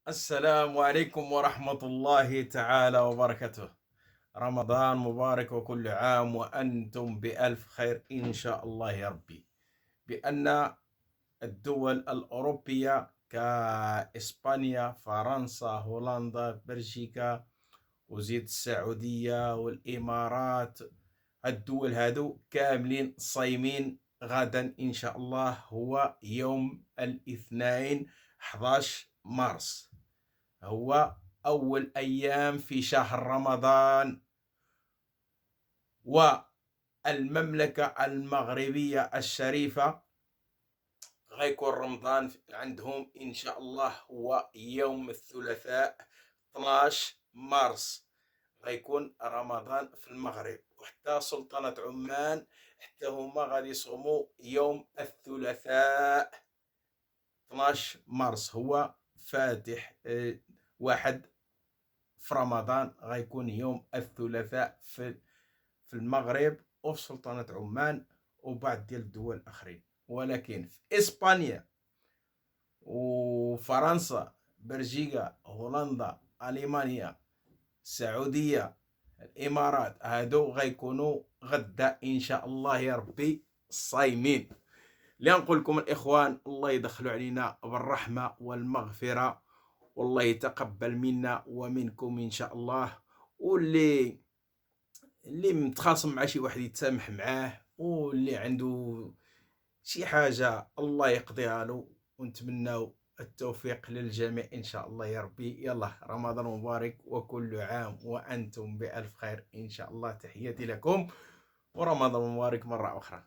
السلام عليكم ورحمة الله تعالى وبركاته. رمضان مبارك وكل عام وأنتم بألف خير إن شاء الله يا ربي. بأن الدول الأوروبية كإسبانيا، فرنسا، هولندا، بلجيكا، وزيد السعودية والإمارات، الدول هادو كاملين صايمين. غدا إن شاء الله هو يوم الاثنين 11 مارس، هو أول أيام في شهر رمضان. والمملكة المغربية الشريفة غيكون رمضان عندهم إن شاء الله هو يوم الثلاثاء 12 مارس، غيكون رمضان في المغرب. وحتى سلطنة عمان حتى هما غادي يصوموا يوم الثلاثاء 12 مارس، هو فاتح واحد في رمضان غيكون يوم الثلاثاء في المغرب وفي سلطنة عمان وبعض ديال الدول الآخرين. ولكن في إسبانيا وفرنسا، بلجيكا، هولندا، ألمانيا، السعودية، الإمارات، هادو غيكونوا غدا إن شاء الله يا ربي صايمين. لنقول لكم الإخوان الله يدخلوا علينا بالرحمة والمغفرة، والله يتقبل منا ومنكم إن شاء الله. واللي متخاصم مع شي واحد يتسامح معاه، واللي عنده شي حاجة الله يقضيها له، ونتمناو التوفيق للجميع إن شاء الله يا ربي. يلا رمضان مبارك وكل عام وأنتم بألف خير إن شاء الله. تحياتي لكم ورمضان مبارك مرة أخرى.